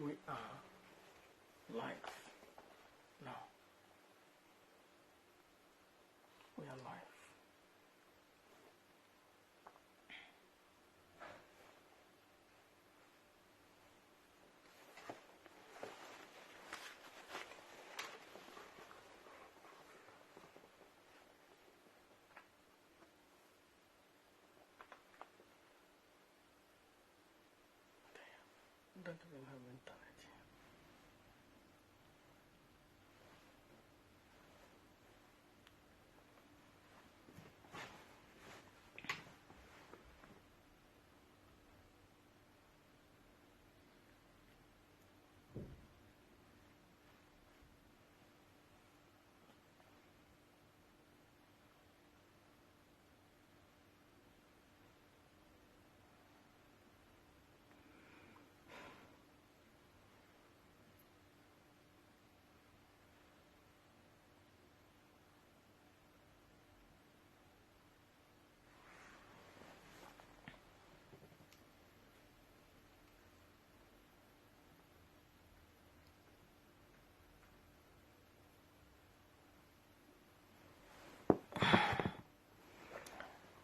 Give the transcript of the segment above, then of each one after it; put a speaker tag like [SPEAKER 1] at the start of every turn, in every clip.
[SPEAKER 1] We are live now. We are live. Don't even have internet here.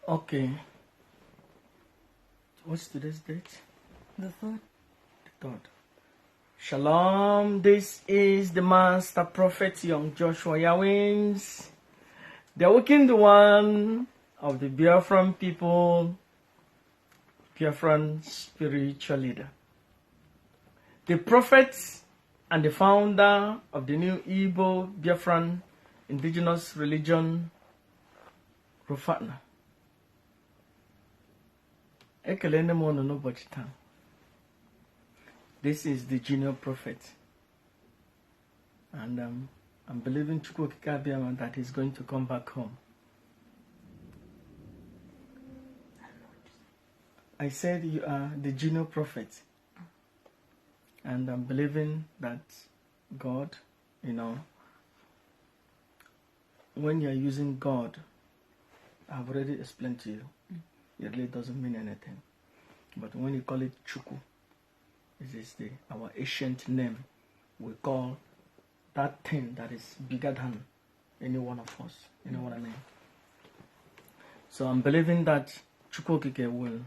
[SPEAKER 1] Okay. What's today's date?
[SPEAKER 2] The third.
[SPEAKER 1] The 3rd. Shalom. This is the Master Prophet Young Joshua Yawins, the awakened one of the Biafran people, Biafran spiritual leader, the prophet and the founder of the new Igbo Biafran indigenous religion, Rufatna. Ekelene mo no n'ụbọchị taa. This is the junior prophet, and I'm believing Chukwu Abiyama that he's going to come back home. I said you are the junior prophet, and I'm believing that God, when you're using God, I've already explained to you, it really doesn't mean anything. But when you call it Chukwu, it is our ancient name. We call that thing that is bigger than any one of us. You know what I mean? So I'm believing that Chukwu Okike will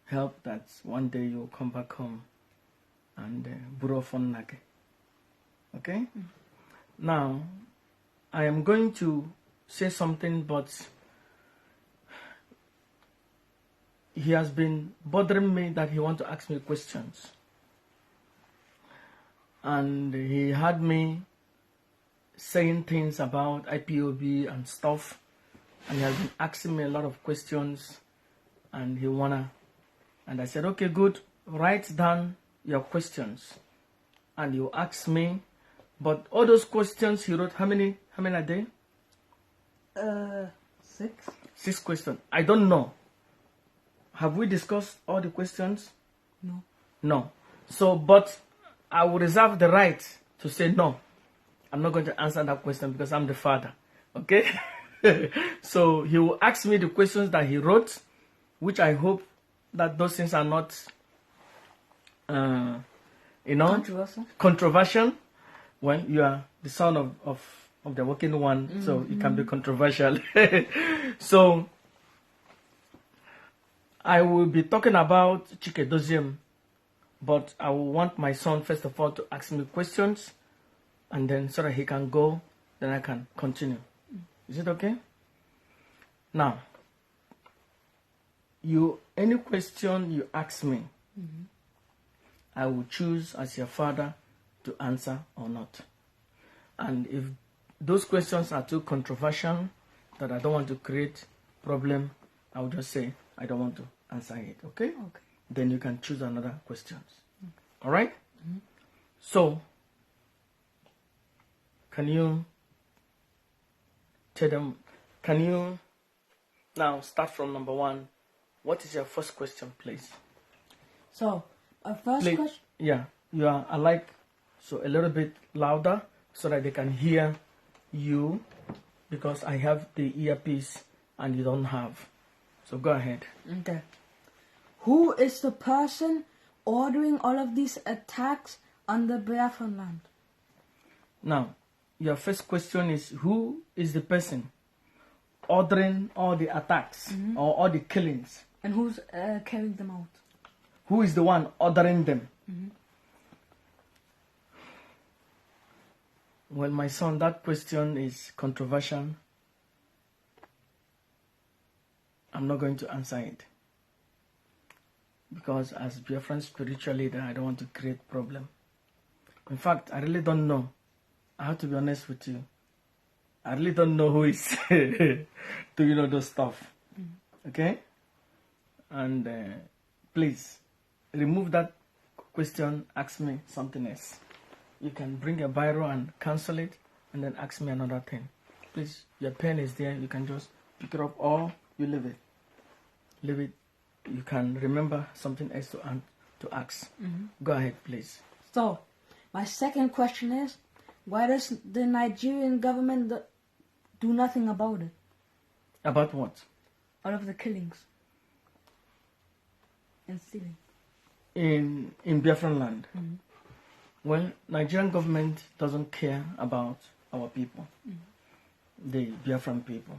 [SPEAKER 1] help that one day you'll come back home and buro fonnake. Okay? Now, I am going to say something, but he has been bothering me that he wants to ask me questions. And he had me saying things about IPOB and stuff. And he has been asking me a lot of questions. And and I said, okay, good. Write down your questions. And you ask me. But all those questions he wrote, how many are they?
[SPEAKER 2] 6.
[SPEAKER 1] 6 questions. I don't know. Have we discussed all the questions?
[SPEAKER 2] No.
[SPEAKER 1] No. So, but I will reserve the right to say no. I'm not going to answer that question because I'm the father. Okay? So he will ask me the questions that he wrote, which I hope that those things are not, controversial. When you are the son of the working one, so it can be controversial. So I will be talking about Chika Edoziem, but I will want my son first of all to ask me questions, and then so that he can go, then I can continue. Is it okay? Now, any question you ask me, I will choose as your father to answer or not. And if those questions are too controversial, that I don't want to create problem, I will just say I don't want to answer it. Okay?
[SPEAKER 2] Okay.
[SPEAKER 1] Then you can choose another questions. All right? So, can you tell them? Can you now start from number 1? What is your first question, please?
[SPEAKER 2] So, our first question.
[SPEAKER 1] Yeah, you are so a little bit louder so that they can hear you, because I have the earpiece and you don't have. So go ahead.
[SPEAKER 2] Okay. Who is the person ordering all of these attacks on the Biafran land?
[SPEAKER 1] Now, your first question is, who is the person ordering all the attacks or all the killings?
[SPEAKER 2] And who's carrying them out?
[SPEAKER 1] Who is the one ordering them? Well, my son, that question is controversial. I'm not going to answer it. Because as Biafran spiritual leader, I don't want to create problem. In fact, I really don't know. I have to be honest with you. I really don't know who is doing all those stuff. Okay? And please, remove that question, ask me something else. You can bring a biro and cancel it, and then ask me another thing. Please, your pen is there. You can just pick it up, or you leave it. Leave it. You can remember something else to ask. Go ahead, please.
[SPEAKER 2] So, my second question is, why does the Nigerian government do nothing about it?
[SPEAKER 1] About what?
[SPEAKER 2] All of the killings and stealing.
[SPEAKER 1] In Biafran land. Well, Nigerian government doesn't care about our people. The Biafran people.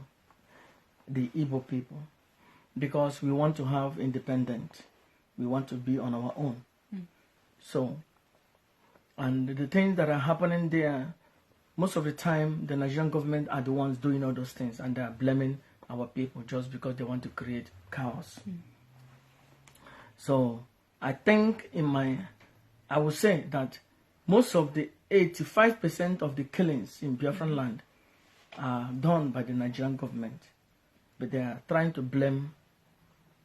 [SPEAKER 1] The Igbo people. Because we want to have independence. We want to be on our own. So, and the things that are happening there, most of the time, the Nigerian government are the ones doing all those things, and they are blaming our people just because they want to create chaos. So, I think I would say that most of the 85% of the killings in Biafran land are done by the Nigerian government. But they are trying to blame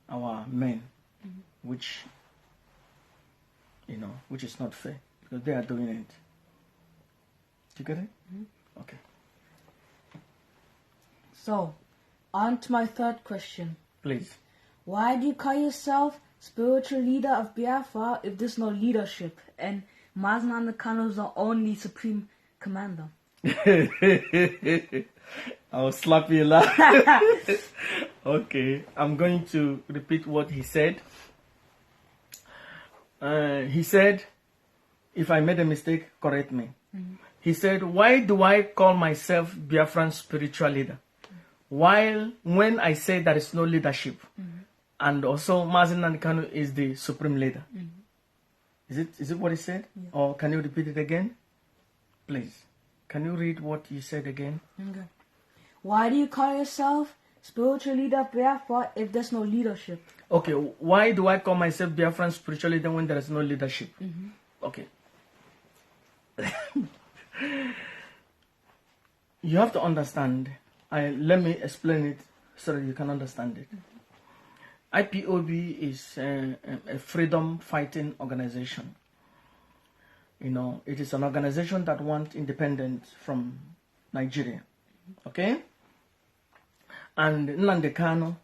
[SPEAKER 1] our men, which is not fair, because they are doing it. Do you get it? Okay.
[SPEAKER 2] So, on to my third question.
[SPEAKER 1] Please.
[SPEAKER 2] Why do you call yourself spiritual leader of Biafra if there's no leadership and Mazen Kano is the only supreme commander?
[SPEAKER 1] I will slap you laugh. Okay, I'm going to repeat what he said. He said, if I made a mistake, correct me. He said, why do I call myself Biafran spiritual leader? While when I say there is no leadership, and also Mazen Kano is the supreme leader. Is it what he said?
[SPEAKER 2] Yeah.
[SPEAKER 1] Or can you repeat it again? Please. Can you read what you said again?
[SPEAKER 2] Okay. Why do you call yourself spiritual leader of Biafra if there's no leadership?
[SPEAKER 1] Okay, why do I call myself Biafran spiritual leader when there is no leadership? Okay. You have to understand. Let me explain it so that you can understand it. IPOB is a freedom fighting organization. It is an organization that wants independence from Nigeria. Okay? And Nnamdi Kanu,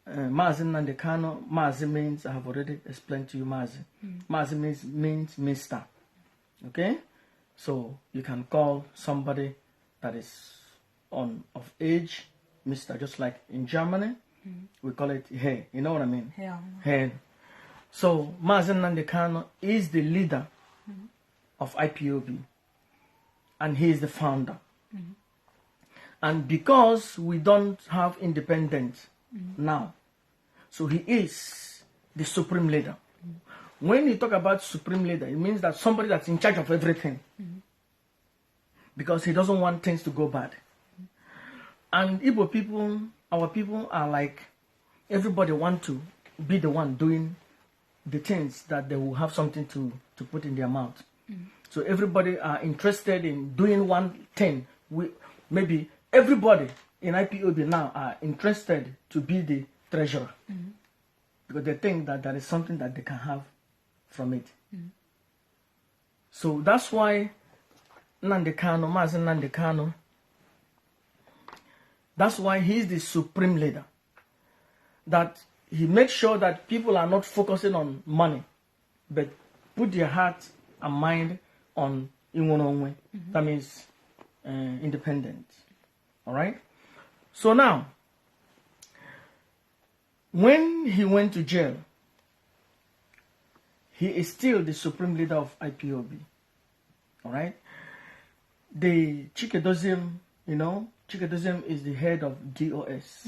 [SPEAKER 1] Mazi Nnamdi Kanu, Mazi means, I have already explained to you Mazi. Mazi means Mr. Okay? So you can call somebody that is of age Mr. Just like in Germany, we call it Hey. You know what I mean?
[SPEAKER 2] Yeah.
[SPEAKER 1] Hey. So Mazi Nnamdi Kanu is the leader of IPOB, and he is the founder. And because we don't have independence now, so he is the supreme leader. When you talk about supreme leader, it means that somebody that's in charge of everything. Because he doesn't want things to go bad. And Igbo people, our people are like, everybody want to be the one doing the things that they will have something to put in their mouth. So everybody are interested in doing one thing. Maybe everybody in IPOB now are interested to be the treasurer. Because they think that there is something that they can have from it. So that's why Nnamdi Kanu, Mazi Nnamdi Kanu, that's why he's the supreme leader. That he makes sure that people are not focusing on money, but put their heart and mind on Inwononwe. That means independence. All right? So now, when he went to jail, he is still the supreme leader of IPOB. All right. The Chika Edoziem, Chika Edoziem is the head of DOS.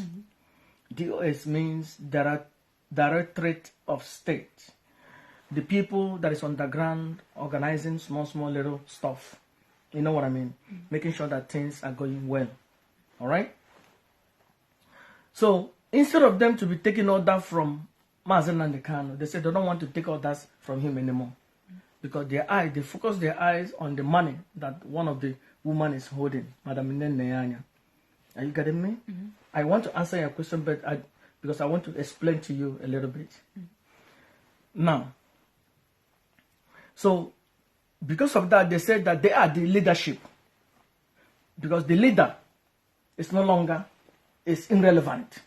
[SPEAKER 1] DOS means Directorate of State. The people that is on the ground organizing small little stuff. You know what I mean? Making sure that things are going well. All right? So, instead of them to be taking order from Mazen Nandekano, they said they don't want to take orders from him anymore. Because they focus their eyes on the money that one of the women is holding, Madam Neyanya. Are you getting me? I want to answer your question, but because I want to explain to you a little bit. Now, so because of that, they said that they are the leadership. Because the leader is no longer, is irrelevant.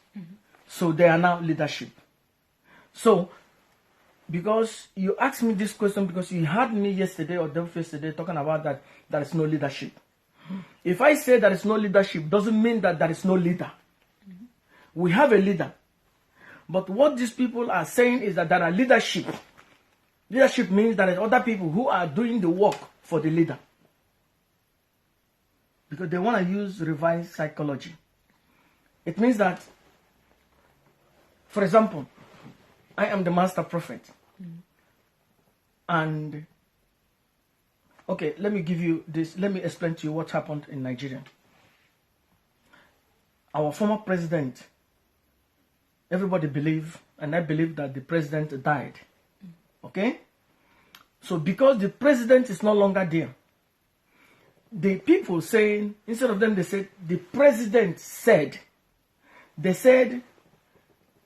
[SPEAKER 1] So they are now leadership. So, because you asked me this question because you heard me yesterday or day before yesterday talking about that there is no leadership. If I say there is no leadership, doesn't mean that there is no leader. We have a leader. But what these people are saying is that there are leadership. Leadership means there are other people who are doing the work for the leader. Because they want to use revised psychology. It means that, for example, I am the master prophet. And, okay, let me give you this. Let me explain to you what happened in Nigeria. Our former president, everybody believe, and I believe that the president died. Okay? So because the president is no longer there, the people saying, instead of them, they said, the president said, they said,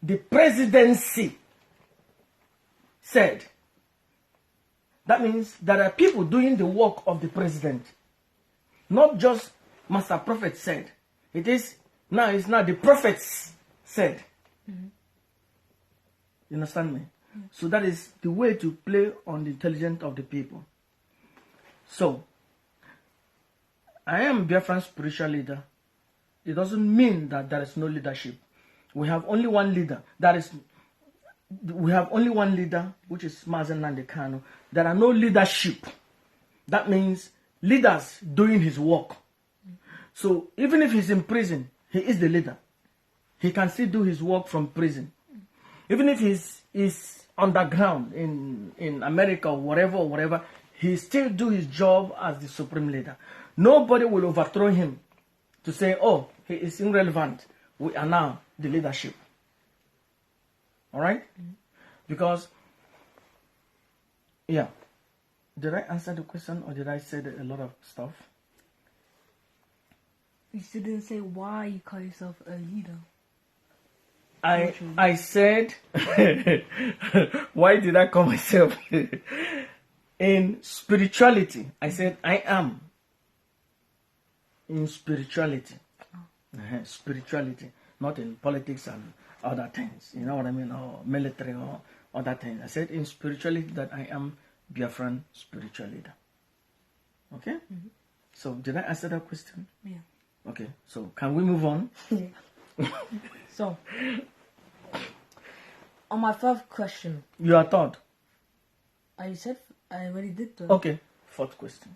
[SPEAKER 1] the presidency said. That means there are people doing the work of the president. Not just Master Prophet said. It's now the prophets said. You understand me? So that is the way to play on the intelligence of the people. So, I am Biafran spiritual leader. It doesn't mean that there is no leadership. We have only one leader. We have only one leader, which is Mazen Nandekano. There are no leadership. That means leaders doing his work. So even if he's in prison, he is the leader. He can still do his work from prison. Even if he's underground in America or whatever, he still do his job as the supreme leader. Nobody will overthrow him to say, oh, he is irrelevant. We are now the leadership. All right? Because, yeah. Did I answer the question or did I say a lot of stuff?
[SPEAKER 2] You still didn't say why you call yourself a leader.
[SPEAKER 1] I said, why did I call myself? In spirituality, I said I am. In spirituality. Spirituality, not in politics and other things. You know what I mean? Or military or other things. I said in spirituality that I am Biafran spiritual leader. Okay? So, did I answer that question?
[SPEAKER 2] Yeah.
[SPEAKER 1] Okay, so can we move on?
[SPEAKER 2] So, on my first question.
[SPEAKER 1] You are third.
[SPEAKER 2] I said I already did that.
[SPEAKER 1] Okay, fourth question.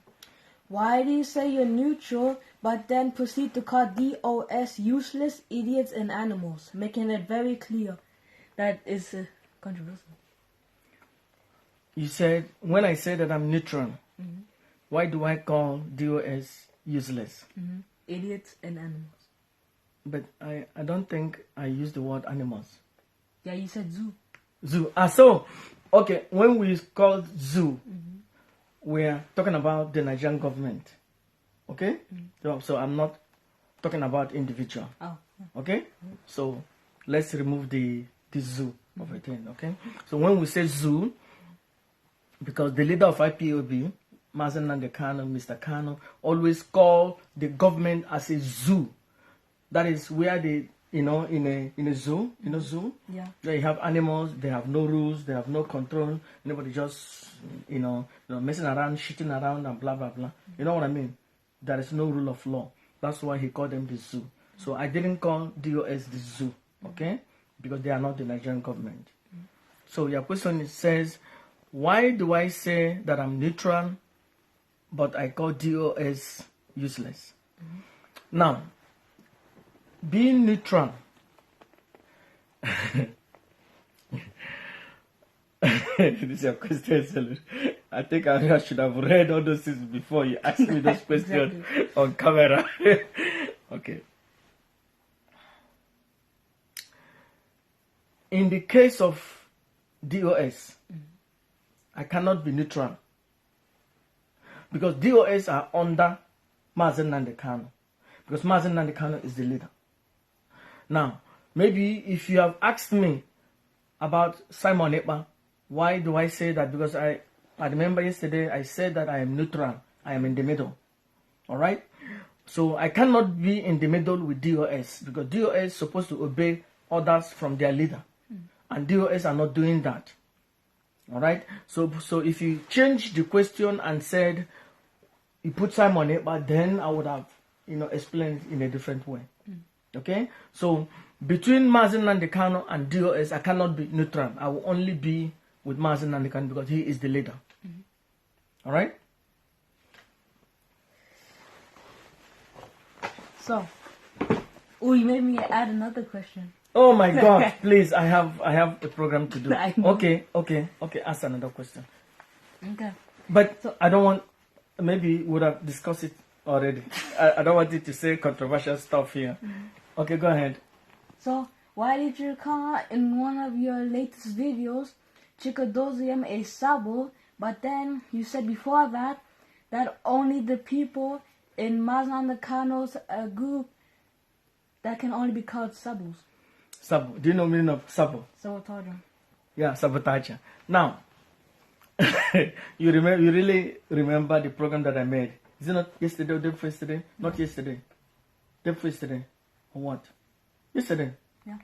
[SPEAKER 2] Why do you say you're neutral, but then proceed to call DOS useless, idiots, and animals, making it very clear that it's controversial?
[SPEAKER 1] You said, when I say that I'm neutral, why do I call DOS useless?
[SPEAKER 2] Idiots and animals.
[SPEAKER 1] But I don't think I use the word animals.
[SPEAKER 2] Yeah, you said zoo.
[SPEAKER 1] Zoo. So, okay, when we call zoo, we're talking about the Nigerian government. Okay? So I'm not talking about individual.
[SPEAKER 2] Oh.
[SPEAKER 1] Okay? So let's remove the zoo of a thing. Okay? So when we say zoo, because the leader of IPOB, Mazen Nandekano, Mr. Kano, always call the government as a zoo. That is where they, in a zoo, zoo.
[SPEAKER 2] Yeah.
[SPEAKER 1] They have animals, they have no rules, they have no control. Nobody just, messing around, shitting around and blah, blah, blah. You know what I mean? There is no rule of law. That's why he called them the zoo. So I didn't call DOS the zoo, okay? Because they are not the Nigerian government. So your question says, why do I say that I'm neutral, but I call DOS useless? Now, being neutral, this is your question. I think I should have read all those things before you asked me those questions on camera. Okay. In the case of DOS, I cannot be neutral because DOS are under Mazen Nnamdi Kanu, because Mazen Nnamdi Kanu is the leader. Now, maybe if you have asked me about Simon Ekpa, why do I say that? Because I remember yesterday I said that I am neutral. I am in the middle. All right? So I cannot be in the middle with DOS because DOS is supposed to obey orders from their leader. And DOS are not doing that. All right? So if you change the question and said, you put Simon Ekpa, then I would have, explained in a different way. Okay? So between Mazen Nnamdi Kanu and DOS, I cannot be neutral. I will only be with Mazen Nnamdi Kanu because he is the leader. All right?
[SPEAKER 2] So, you made me add another question.
[SPEAKER 1] Oh my God! Please, I have a program to do.
[SPEAKER 2] I know.
[SPEAKER 1] Okay. Ask another question.
[SPEAKER 2] Okay.
[SPEAKER 1] But I don't want. Maybe we would have discussed it already. I don't want you to say controversial stuff here. Okay, go ahead.
[SPEAKER 2] So, why did you call in one of your latest videos Chika Edoziem a sabo, but then you said before that only the people in Mazen Nnamdi Kanu's group that can only be called sabos?
[SPEAKER 1] Sabo. Do you know the meaning of sabo?
[SPEAKER 2] Sabotage.
[SPEAKER 1] Yeah, sabotage. Now, you really remember the program that I made? Is it not yesterday or day before yesterday? Not yesterday. Day before yesterday. Or what? Yesterday.
[SPEAKER 2] Yeah.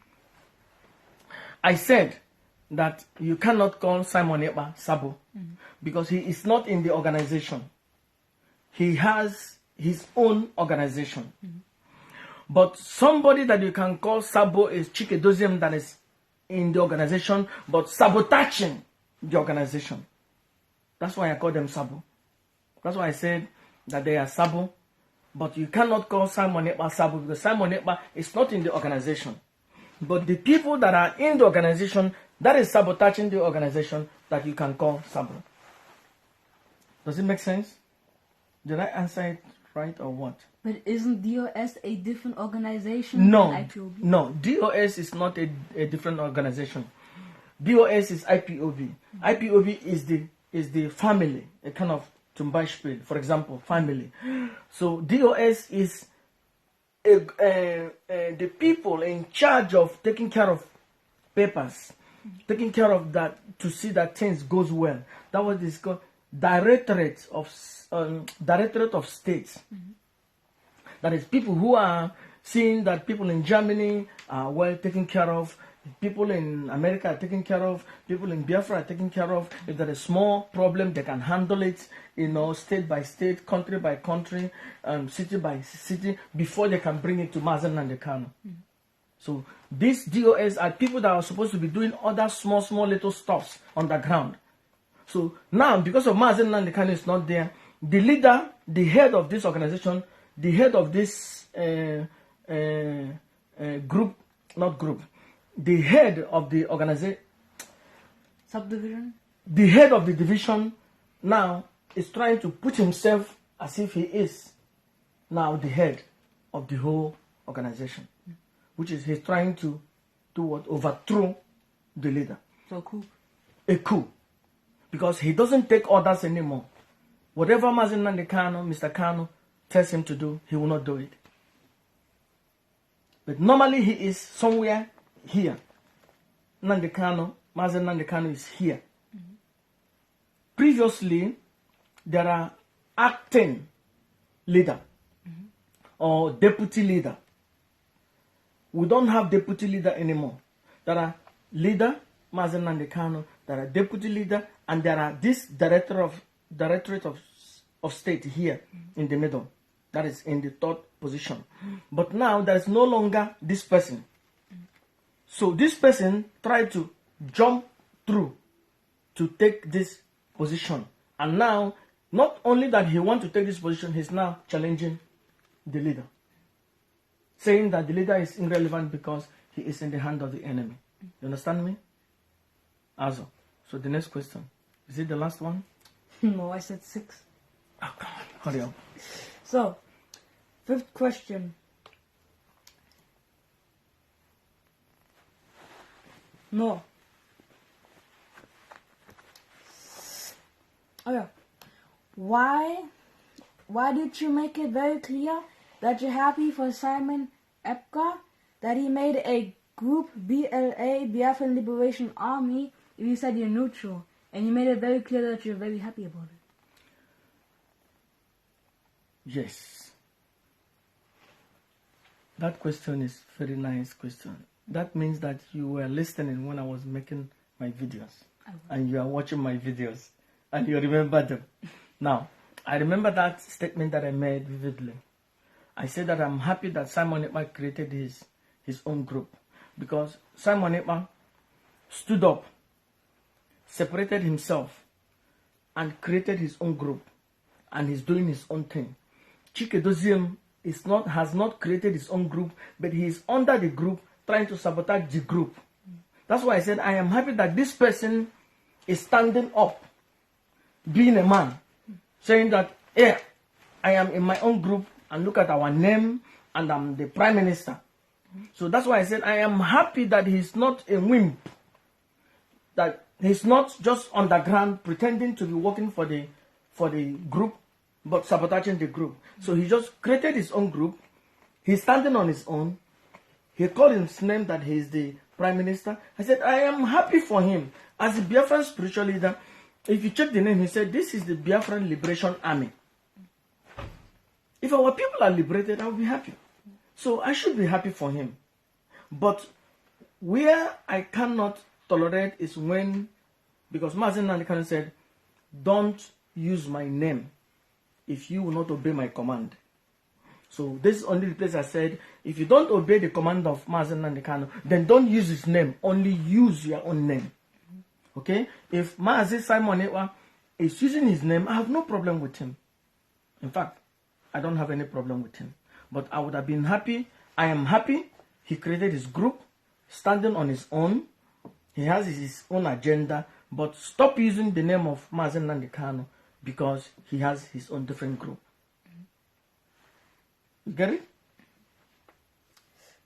[SPEAKER 1] I said that you cannot call Simon Ekpa Sabo because he is not in the organization. He has his own organization. But somebody that you can call Sabo is Chika Edoziem, that is in the organization, but sabotaging the organization. That's why I call them Sabo. That's why I said that they are Sabo. But you cannot call Simon Ekpa Sabo because Simon Ekpa is not in the organization. But the people that are in the organization, that is sabotaging the organization, that you can call Sabo. Does it make sense? Did I answer it right or what?
[SPEAKER 2] But isn't DOS a different organization than IPOB?
[SPEAKER 1] No, DOS is not a different organization. DOS is IPOB. IPOB is the family, a kind of Tumbashpil, for example, family. So DOS is the people in charge of taking care of papers, taking care of that to see that things goes well. That was this called Directorate of States. That is people who are seeing that people in Germany are well taken care of, people in America are taken care of, people in Biafra are taken care of. If there is a small problem, they can handle it, state by state, country by country, city by city, before they can bring it to Mazen Nnamdi Kanu. So these DOS are people that are supposed to be doing other small little stuffs on the ground. So now, because of Mazen Nnamdi Kanu is not there, the leader, the head of this organization, the head of this the head of the organization,
[SPEAKER 2] Subdivision?
[SPEAKER 1] The head of the division now is trying to put himself as if he is now the head of the whole organization, which is he's trying to do what? Overthrow the leader.
[SPEAKER 2] So a coup.
[SPEAKER 1] A coup. Because he doesn't take orders anymore. Whatever Mazen Nnamdi Kanu, Mr. Kanu, tells him to do, he will not do it. But normally he is somewhere here. Nnamdi Kanu, Mazen Nnamdi Kanu is here. Previously, there are acting leader or deputy leader. We don't have deputy leader anymore. There are leader, Mazen Nnamdi Kanu, there are deputy leader, and there are this Directorate of State here in the middle. That is in the third position. But now there is no longer this person. So this person tried to jump through to take this position. And now, not only that he wants to take this position, he's now challenging the leader, saying that the leader is irrelevant because he is in the hand of the enemy. You understand me? Also, so the next question. Is it the last one?
[SPEAKER 2] No, I said 6.
[SPEAKER 1] Oh, come on. Hurry up.
[SPEAKER 2] So, 5th question. No. Oh yeah. Why did you make it very clear that you're happy for Simon Ekpa, that he made a group BLA, Biafran Liberation Army, if you said you're neutral, and you made it very clear that you're very happy about it?
[SPEAKER 1] Yes. That question is very nice question. That means that you were listening when I was making my videos. And you are watching my videos. And you remember them. Now, I remember that statement that I made vividly. I said that I'm happy that Simon Ekpa created his own group. Because Simon Ekpa stood up, separated himself, and created his own group. And he's doing his own thing. Chika Edoziem has not created his own group, but he is under the group trying to sabotage the group. That's why I said I am happy that this person is standing up, being a man, saying that, yeah, I am in my own group and look at our name and I'm the prime minister. So that's why I said I am happy that he's not a wimp, that he's not just underground pretending to be working for the group, but sabotaging the group. So he just created his own group. He's standing on his own. He called his name that he is the prime minister. I said, I am happy for him. As a Biafran spiritual leader, if you check the name, he said, this is the Biafran Liberation Army. If our people are liberated, I will be happy. So I should be happy for him. But where I cannot tolerate is when, because Mazen Nandekano said, don't use my name if you will not obey my command. So this is only the place I said, if you don't obey the command of Mazen Nandekano, then don't use his name, only use your own name. Okay? If Mazen Simon Ekpa is using his name, I have no problem with him. In fact, I don't have any problem with him. But I would have been happy. I am happy. He created his group, standing on his own. He has his own agenda. But stop using the name of Mazen Nandekano because he has his own different group. You get it?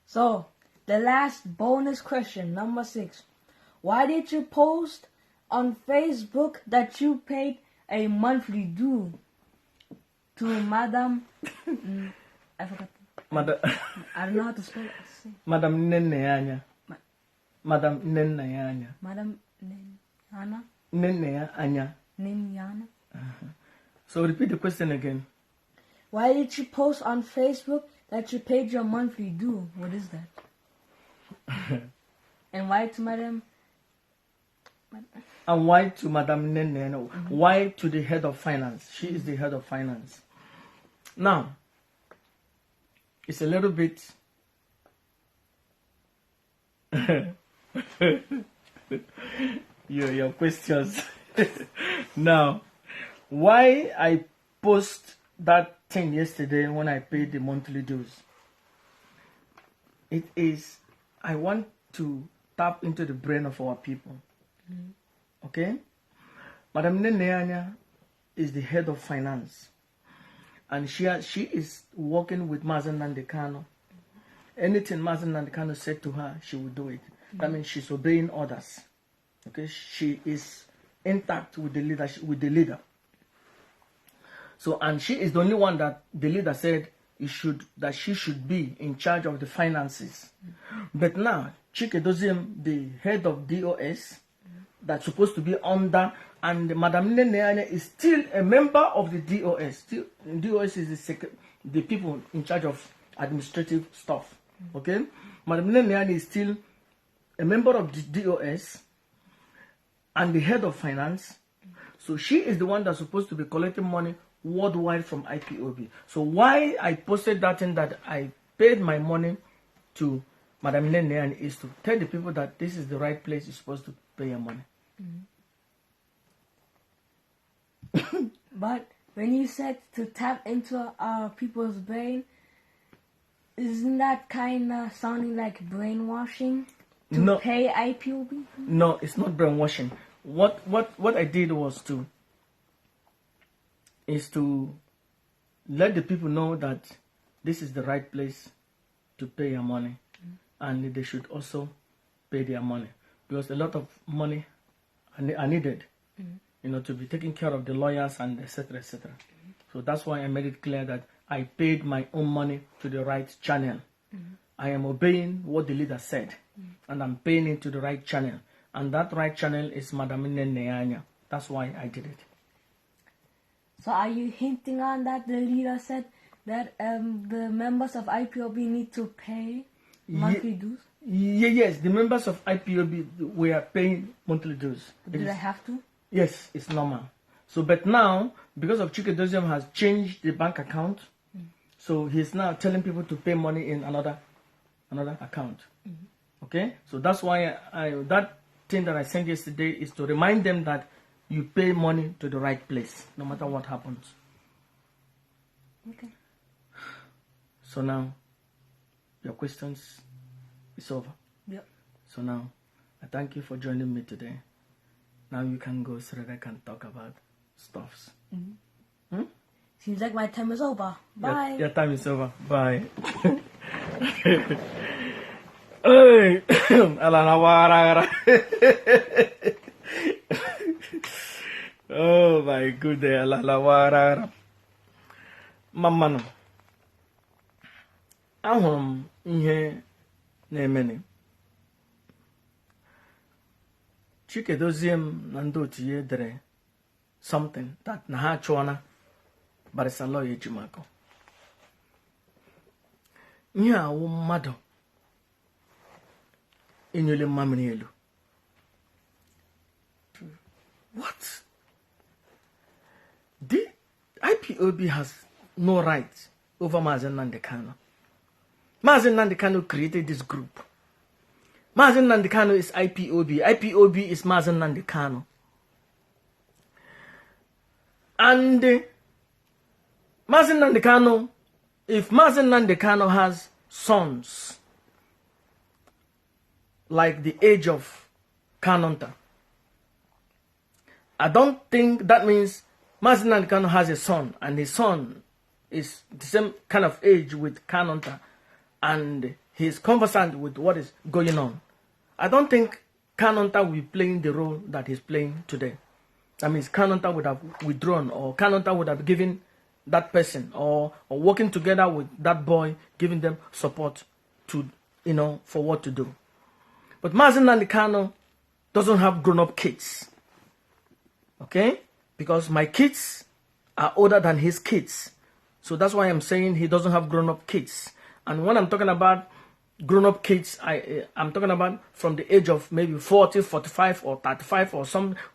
[SPEAKER 2] So, the last bonus question, number 6. Why did you post on Facebook that you paid a monthly due to Madam... I forgot. I don't know how to spell it.
[SPEAKER 1] Madam Nenneanya. Madam Nenneanya.
[SPEAKER 2] Madam Nenneanya.
[SPEAKER 1] Nenneanya.
[SPEAKER 2] Nenneanya.
[SPEAKER 1] So repeat the question again.
[SPEAKER 2] Why did you post on Facebook that you paid your monthly due? What is that? And why to Madam...
[SPEAKER 1] And why to Madam Nene? No. Why to the head of finance? She is the head of finance. Now, it's a little bit... your questions. Now, why I post that thing yesterday when I paid the monthly dues? It is, I want to tap into the brain of our people. Okay? Madam Nenneanya is the head of finance. And she is working with Mazen Nandekano. Anything Mazen Nandekano said to her, she will do it. That means she's obeying orders. Okay? She is intact with the leadership, with the leader. So, and she is the only one that the leader said that she should be in charge of the finances. But now, Chika Edoziem, the head of DOS, that's supposed to be under, and Madam Nenneanya is still a member of the DOS. Still, DOS is the people in charge of administrative stuff. Okay? Madam Nenneanya is still a member of the DOS and the head of finance. So she is the one that's supposed to be collecting money worldwide from IPOB. So why I posted that thing that I paid my money to Madam Nenneanya is to tell the people that this is the right place you're supposed to pay your money.
[SPEAKER 2] But when you said to tap into people's brain, isn't that kind of sounding like brainwashing? To pay IPOB?
[SPEAKER 1] No, it's not brainwashing. What I did was to let the people know that this is the right place to pay your money, and they should also pay their money, because a lot of money are needed, to be taking care of the lawyers and etc. etc. So that's why I made it clear that I paid my own money to the right channel. I am obeying what the leader said, and I'm paying it to the right channel, and that right channel is Madam Neanya. That's why I did it.
[SPEAKER 2] So are you hinting on that the leader said that the members of IPOB need to pay monthly dues?
[SPEAKER 1] Yes, the members of IPOB were paying monthly dues.
[SPEAKER 2] Did I have to?
[SPEAKER 1] Yes, it's normal. So, but now, because of Chika Edoziem has changed the bank account, so he's now telling people to pay money in another account. Okay? So that's why that thing that I sent yesterday is to remind them that you pay money to the right place, no matter what happens.
[SPEAKER 2] Okay.
[SPEAKER 1] So now, your questions is over.
[SPEAKER 2] Yep.
[SPEAKER 1] So now, I thank you for joining me today. Now you can go so that I can talk about stuffs.
[SPEAKER 2] Seems like my time is over. Bye.
[SPEAKER 1] Your time is over. Bye. Hey, oh my goodness, Mamano. Ahụrụ m ihe na-emeni. Chika Edoziem na ndị otu ya dere something that na ha chụọna Barr Aloy Ejimakor. Ihe awụ mmadụ enyele mmamịrị elu. What? The IPOB has no right over Mazi Nnamdi Kanu. Mazi Nnamdi Kanu created this group. Mazi Nnamdi Kanu is IPOB. IPOB is Mazi Nnamdi Kanu. And Mazi Nnamdi Kanu, if Mazi Nnamdi Kanu has sons like the age of Kanonta, I don't think that means Mazi Nnamdi Kanu has a son, and his son is the same kind of age with Kanonta, and he's conversant with what is going on. I don't think Kanonta will be playing the role that he's playing today. That means Kanonta would have withdrawn, or Kanonta would have given that person, or working together with that boy, giving them support to, for what to do. But Mazi Nnamdi Kanu doesn't have grown-up kids. Okay? Because my kids are older than his kids. So that's why I'm saying he doesn't have grown-up kids. And when I'm talking about grown-up kids, I'm talking about from the age of maybe 40, 45, or 35,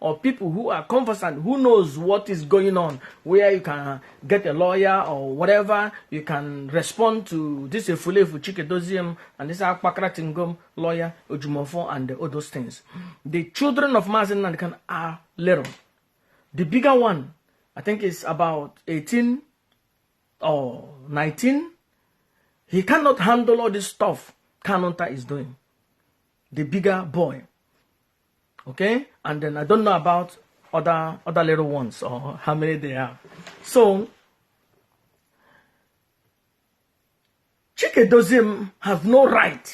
[SPEAKER 1] or people who are conversant, who knows what is going on, where you can get a lawyer or whatever, you can respond to this Efulefu Chika Edoziem and this Akpakara Tingom lawyer, Ojumofo, and all those things. The children of Mazi Nnamdi Kanu are little. The bigger one, I think, is about 18 or 19. He cannot handle all this stuff Kanonta is doing. The bigger boy. Okay? And then I don't know about other little ones or how many they have. So, Chika Edoziem have no right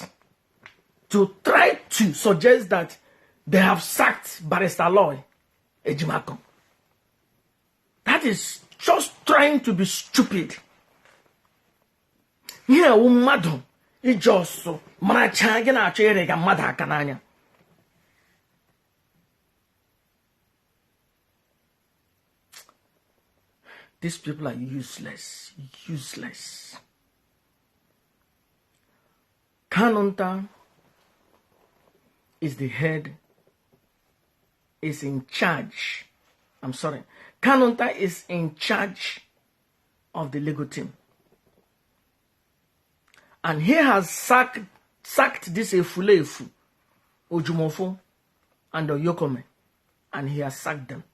[SPEAKER 1] to try to suggest that they have sacked Barr Aloy Ejimakor. That is just trying to be stupid. Here, madam, it just so marachagina chere ga mada kananya. These people are useless. Useless. Kanonta is the head, is in charge. I'm sorry. Kanonta is in charge of the legal team. And he has sacked this Efulefu, Ojumofo, and Oyokome. And he has sacked them.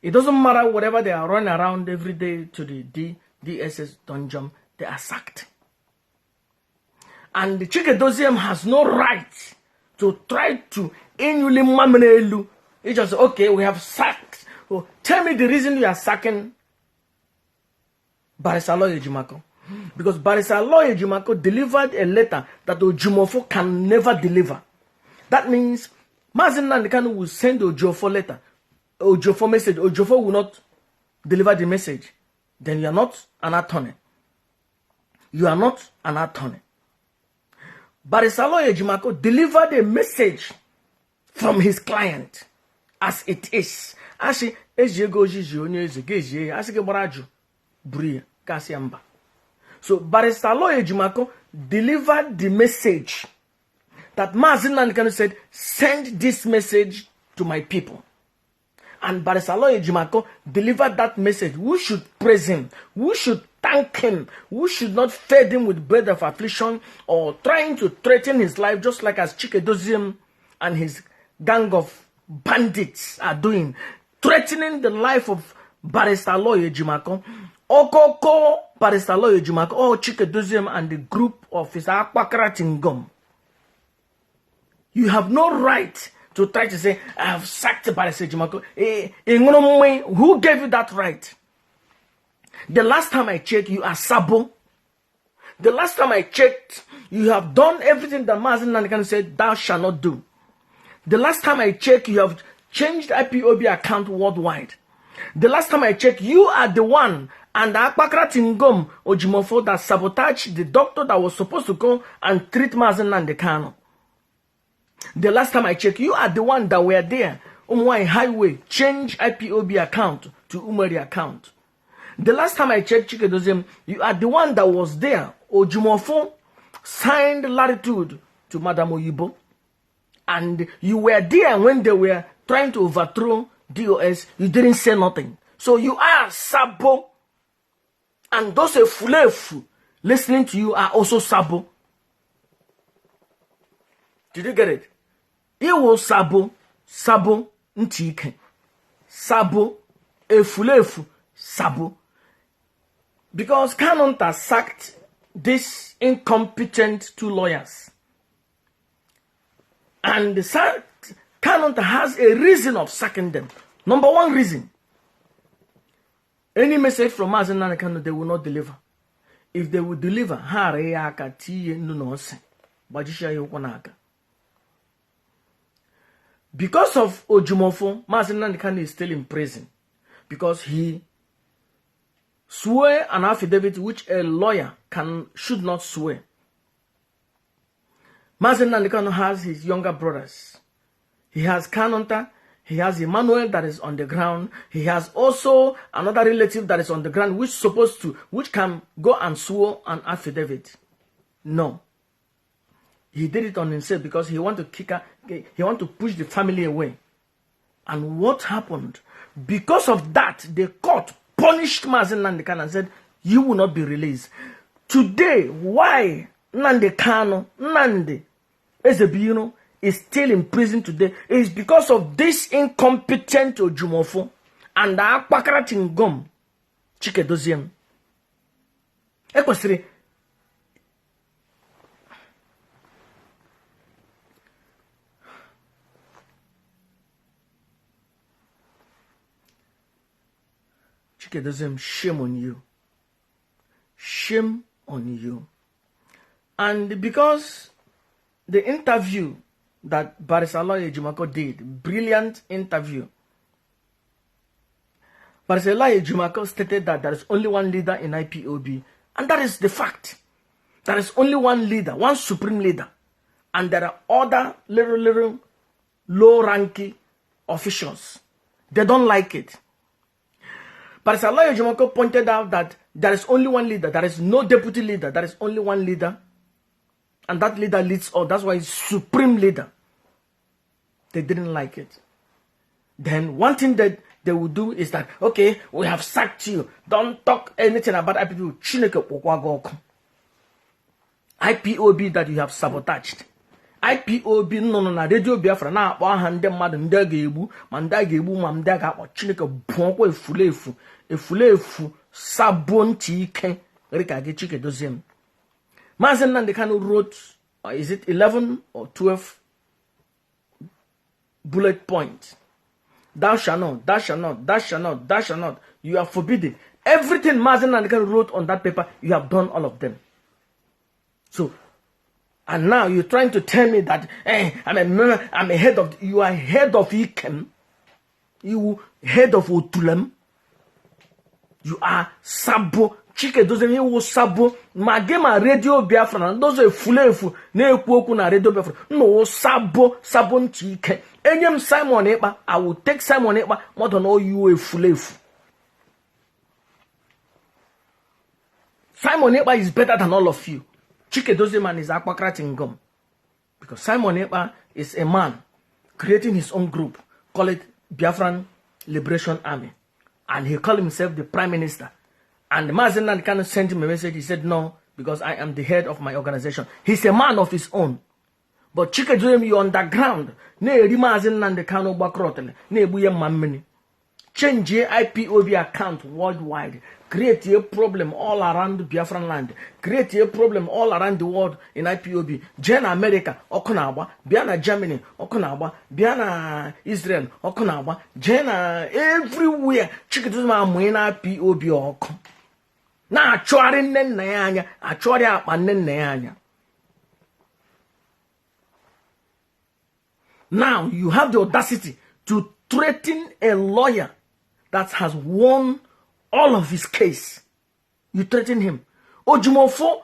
[SPEAKER 1] It doesn't matter whatever they are running around every day to the DSS dungeon, they are sacked. And the Chika Edoziem has no right to try to annually mamanelu. He just okay, we have sacked. Oh, tell me the reason you are sacking Barr Aloy Ejimakor. Because Barr Aloy Ejimakor delivered a letter that Ojumofo can never deliver. That means Mazi Nnamdi Kanu will send Ojofo letter, Ojofo message. Ojofo will not deliver the message. Then you are not an attorney. You are not an attorney. Barr Aloy Ejimakor delivered a message from his client as it is. Ashi ejego jiji onye eze geje asike boraju brie kasi amba. So Barr Aloy Ejimakor delivered the message that Mazi Nnamdi Kanu said, send this message to my people. And Barr Aloy Ejimakor delivered that message. We should praise him. We should thank him. We should not feed him with bread of affliction or trying to threaten his life, just like as Chika Edoziem and his gang of bandits are doing, threatening the life of Barr Aloy Ejimakor. Okoko Barr Aloy Ejimakor, or Chika Edoziem and the group of his Ekpa Tingom. You have no right to try to say, I have sacked Barr Aloy Ejimakor. Who gave you that right? The last time I checked, you are sabo. The last time I checked, you have done everything that Mazi Nnamdi Kanu said, thou shalt not do. The last time I checked, you have changed IPOB account worldwide. The last time I checked, you are the one and the Ekpa Tingom Ojumofo that sabotaged the doctor that was supposed to go and treat Mazi Nnamdi Kanu. The last time I checked, you are the one that were there. Umwai Highway, change IPOB account to Umari account. The last time I checked Chika Edoziem, you are the one that was there. Ojumofo signed latitude to Madam Oyibo. And you were there when they were trying to overthrow DOS. You didn't say nothing. So you are sabo. And those fulefu listening to you are also sabo. Did you get it? It was sabo, sabo, ntike. Sabo, efulefu, sabo. Because Kanonta sacked these incompetent two lawyers. And the Kanonta has a reason of sacking them. Number one reason. Any message from Mazi Nnamdi Kanu, they will not deliver. If they will deliver, because of Ojumofo, Mazi Nnamdi Kanu is still in prison. Because he swear an affidavit which a lawyer should not swear. Mazi Nnamdi Kanu has his younger brothers. He has Kanonta. He has Emmanuel that is on the ground. He has also another relative that is on the ground which can go and swear an affidavit. No. He did it on himself because he want to push the family away. And what happened? Because of that, the court punished Mazi Nnamdi Kanu and said, you will not be released. Today, why Nnamdi Kanu, Nnamdi Ezebiro, is still in prison today is because of this incompetent Ojumofo and the Ekpa Tingom, Chika Edoziem. Ekwesiri Chika Edoziem, shame on you. Shame on you. And because the interview that Barr Aloy Ejimakor did, brilliant interview. Barr Aloy Ejimakor stated that there is only one leader in IPOB, and that is the fact. There is only one leader, one supreme leader, and there are other little low-ranking officials. They don't like it. Barr Aloy Ejimakor pointed out that there is only one leader. There is no deputy leader. There is only one leader. And that leader leads all. That's why he's supreme leader. They didn't like it. Then one thing that they would do is that, okay, we have sacked you. Don't talk anything about IPOB. IPOB that you have sabotaged. IPOB nọ na Radio Biafra na-akpọ aha ndị mmadụ ndị a ga-egbu ma ndị a ga-egbu ma ndị a ga-akpọ Chineke bụọkwa efulefu sabo ntị ike rika gị Chika Edoziem. Maazị Nnamdi Kanu wrote, is it 11 or 12 bullet points? Thou shalt not, thou shalt not, thou shalt not, thou shalt not. You are forbidden. Everything Maazị Nnamdi Kanu wrote on that paper, you have done all of them. So, and now you're trying to tell me that I'm a head of, you are head of Ikem, you head of Otulem, you are Sabo, Chika Edoziem, you Sabo, Magema Radio Biafra, and those are fulefu, ne na Radio Biafra, no Sabo, Sabon Chike, Enyem Simon Ekpa, I will take Simon Ekpa, more than all you a fulefu. Simon Ekpa is better than all of you. Chika Edoziem is Akpakrat gum. Because Simon Ekpa is a man creating his own group, call it Biafran Liberation Army. And he called himself the Prime Minister. And Maazị Nnamdi Kanu sent him a message. He said, no, because I am the head of my organization. He's a man of his own. But Chika Edoziem, you underground. Ne-eri Maazị Nnamdi Kanu gbakrotele. Ne-ebuye mamini. Change your IPOB account worldwide. Create a problem all around Biafran land. Create a problem all around the world in IPOB. Jena America, Okunagba. Biana Germany, Okunagba. Biana Israel, Okunagba. Jena everywhere. Chika Edoziem amwena IPOB Oku. Na achori nenne yanya. Achori apa nenne yanya. Now you have the audacity to threaten a lawyer that has won all of his case. You threaten him. Ojumofo,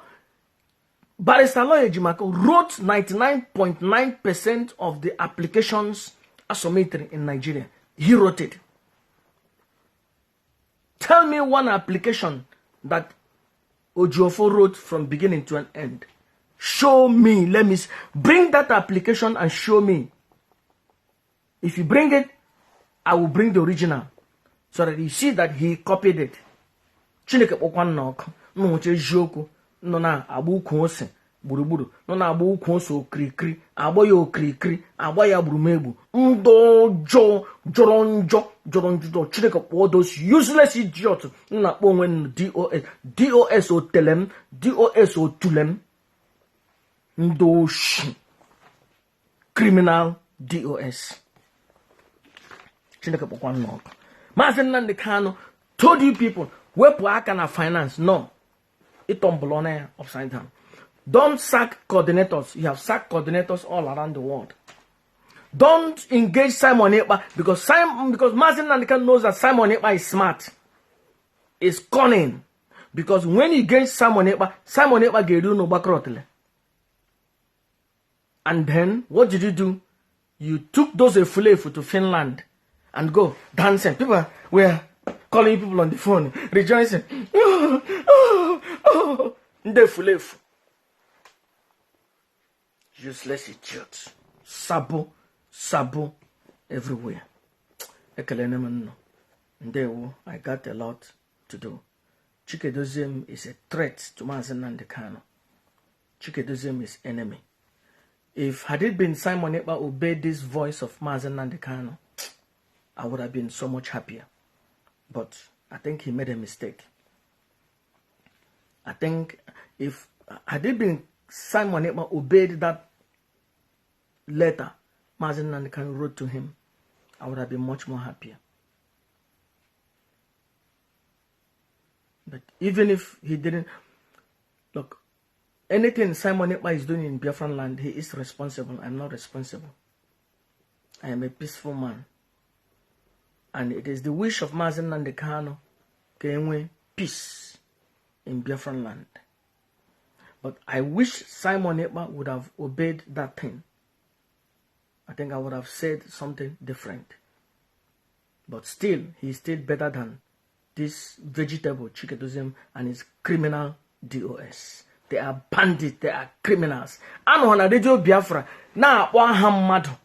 [SPEAKER 1] Barr Aloy Ejimakor wrote 99.9% of the applications asymmetry in Nigeria. He wrote it. Tell me one application that Ojumofo wrote from beginning to an end. Show me. Let me bring that application and show me. If you bring it, I will bring the original. So that you see that he copied it. Chineke kpokwan nok no nche joku no na agba ukwu ose gburugburu no na agba ukwu ose okrikri agba ya okrikri agba ya gburumegbu ndo joro njo Chineke kpo those useless idiots na kpo onwe DOS otelem DOS otulem ndo criminal DOS. Chineke kpokwan nok. Maazị Nnamdi Kanu told you people, wepu aka na finance. No. It tumbled upside down. Don't sack coordinators. You have sacked coordinators all around the world. Don't engage Simon Ekpa because Maazị Nnamdi Kanu knows that Simon Ekpa is smart. Is cunning. Because when you engage Simon Ekpa gave you no bakrotele. And then what did you do? You took those efulefu to Finland. And go dancing. People were calling people on the phone, rejoicing. Ndefulefu. Useless idiots. Sabo everywhere. I got a lot to do. Chika Edoziem is a threat to Maazị Nnamdi Kanu. Chika Edoziem is enemy. If had it been Simon Ekpa obeyed this voice of Maazị Nnamdi Kanu, I would have been so much happier. But I think he made a mistake. I think if had it been Simon Ekpa obeyed that letter Maazị Nnamdi Kanu wrote to him, I would have been much more happier. But even if he didn't, look, anything Simon Ekpa is doing in Biafran land, he is responsible. I'm not responsible. I am a peaceful man. And it is the wish of Maazị Nnamdi Kanu to peace in Biafran land. But I wish Simon Ekpa would have obeyed that thing. I think I would have said something different. But still, he is still better than this vegetable Chika Edoziem and his criminal DOS. They are bandits, they are criminals. Ano na Radio Biafra na akpọ aha mmadụ.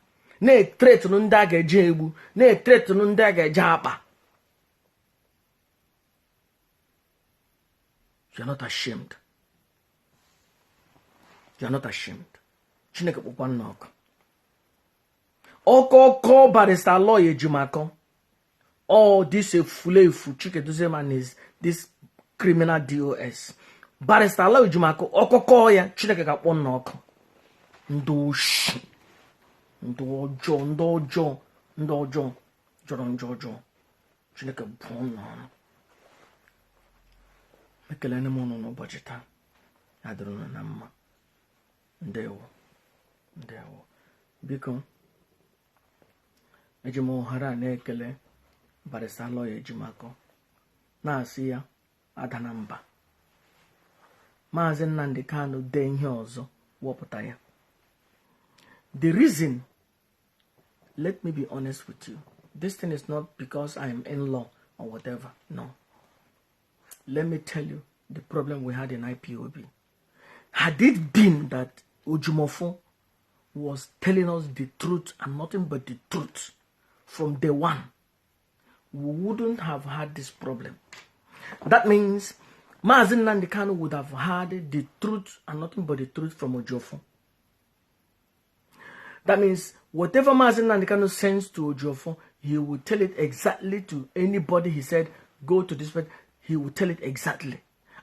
[SPEAKER 1] Na-etretu ndị a ga-eje egbu, na-etretu ndị a ga-eje akpa. You are not ashamed. You are not ashamed. Chineke kpọkwa nna ọkụ. Ọkọ Barrister Aloy Ejimakor. All this efulefu Chika Edoziem and this criminal DOS. Barrister Aloy Ejimakor ọkọkọ ya Chineke ga-akpọ nna ọkụ. Ndị oshi, ndị ọjọọ jọrọ njọ Chineke bụ nna ọnụ. Ekele m unu n'ụbọchị taa. Ya dịrị unu na mma. Ndewo. Biko eji m ohere na-ekele Barrister Aloy Ejimakor na-asị ya ada na mba. Maazị Nnamdi Kanu dee ihe ọzọ wepụta ya. The reason, let me be honest with you, this thing is not because I am in law or whatever. No. Let me tell you the problem we had in IPOB. Had it been that Ojumofo was telling us the truth and nothing but the truth from day one, we wouldn't have had this problem. That means Maazị Nnamdi Kanu would have had the truth and nothing but the truth from Ojofo. That means whatever Maazị Nnamdi Kanu sends to Ojofo, he will tell it exactly to anybody he said, go to this place. He will tell it exactly.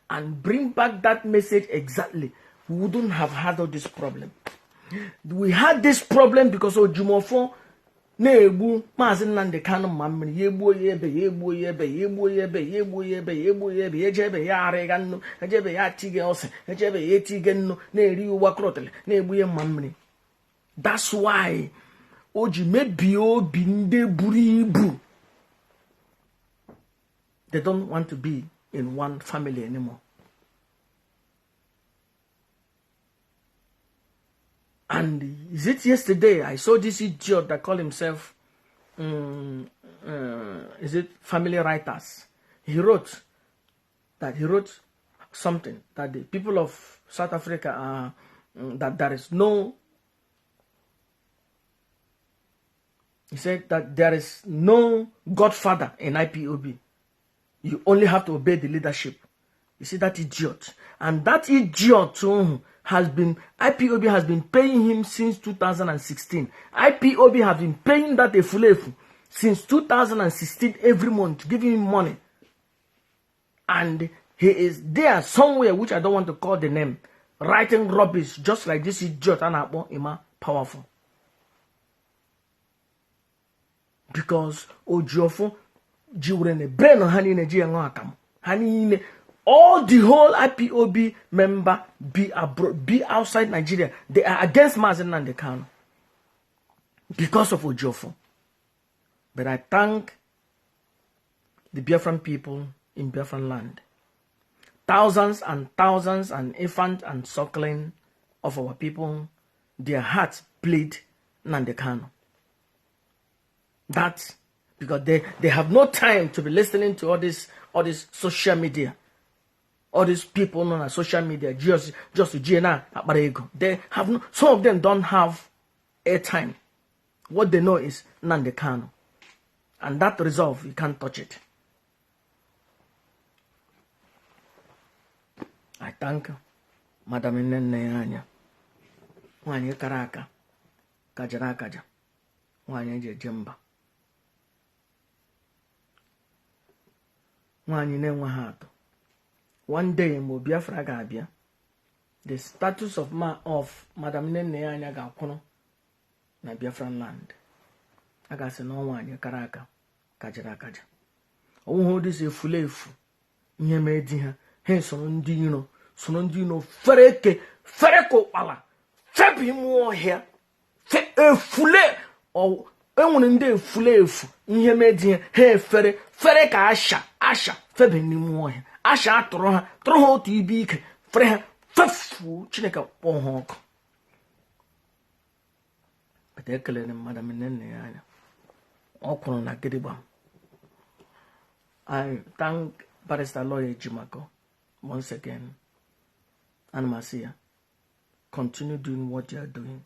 [SPEAKER 1] And bring back that message exactly. We wouldn't have had all this problem. We had this problem because Ojumofo na-egbu Maazị Nnamdi Kanu mmiri ya egbuo ya ebe ejebe ya arịga nnu ejebe ya atige ose ejebe ya etige nnu na-eri ụwa krọtele na-egbu ya mmiri. That's why oji mebie obi ndị buru ibu. They don't want to be in one family anymore. And is it yesterday I saw this idiot that called himself is it family writers? He wrote something that the people of South Africa are that there is no. He said that there is no godfather in IPOB. You only have to obey the leadership. You see that idiot, and that idiot IPOB has been paying him since 2016. IPOB has been paying that efulefu since 2016 every month, giving him money. And he is there somewhere, which I don't want to call the name, writing rubbish just like this idiot Anabo Ima Powerful. Because Ojofo Jiwrene brain on Hani Nigeria Akam. Hani all the whole IPOB member be abroad, be outside Nigeria. They are against Maazị Nnamdi Kanu because of Ojofo. But I thank the Biafran people in Biafran land. Thousands and thousands and infant and suckling of our people, their hearts bleed Nnamdi Kanu. That's because they have no time to be listening to all this social media. All these people known as social media, just to GNA. They have no, some of them don't have airtime. What they know is Nnamdi Kanu. And that resolve, you can't touch it. I thank Madam Nene Wanye Karaka Kajarakaja Wanye Jemba Wanye Newahato. One day in Biafra Gabia, the status of Madam Nene Anya Gakono na Biafran land. I got se no one Karaka Kajarakaja. Oh, this is fulefu. Nye medi ha. Hey, sonondino, fereko pala. Febi mo here. Fule or nde fulefu. Nye medi ha. Hey, fere ka asha. Febi ni mo here. Asha troha ti bike. Fere fefu chineka pohok. But ekele ni Madam Nene anya. Okono na gidiba. I thank Barrister Aloy Ejimakor once again. And Masia, continue doing what you are doing.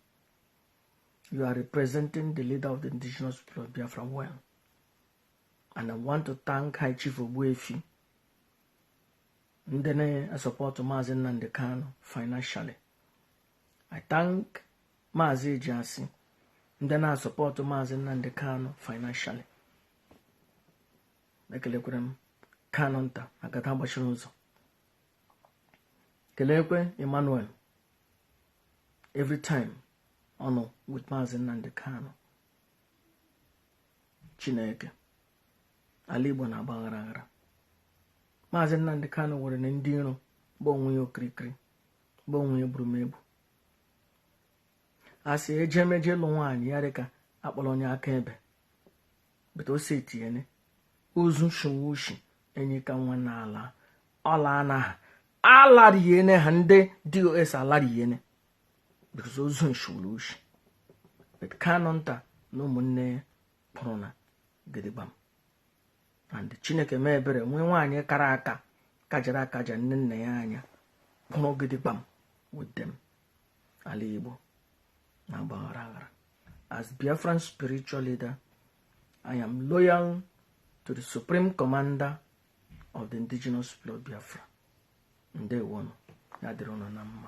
[SPEAKER 1] You are representing the leader of the indigenous people of Biafra well. And I want to thank High Chief Ogbuefi. Ndene, I support Maazị Nnamdi Kanu financially. I thank Maazị Ejiasi ndị na-asọpọtụ Maazị Nnamdi Kanu financially. Ekelekwere m Kanu nta agata gbachiri ụzọ. Kelekwe Emmanuel every time ọnụ with Maazị Nnamdi Kanu. Chineke ala Igbo na-agba aghara aghara. Maazị Nnamdi Kanu nwere na ndị iro bụ onwe ya okirikiri, bụ onwe ya egburumebu. Asị ejemeje lụ nwaanyị ya dịka akpọrọ onye aka ebe bete ose etinyene ozu shunwushi enyi ka nwa n'ala ọla na alariyene ha ndị DOS alariyene because ozu nshulushi. But Kanu nta na ụmụnne ya pụrụ na gidigbam. And Chineke mee ebere nwee nwaanyị kara aka kajara akaja nne nna ya anya pụrụ gidigbam with them. Ala Igbo na-agba aghara aghara. As Biafran spiritual leader, I am loyal to the Supreme Commander of the indigenous people of Biafra. Ndewono, ya dịrị unu na mma.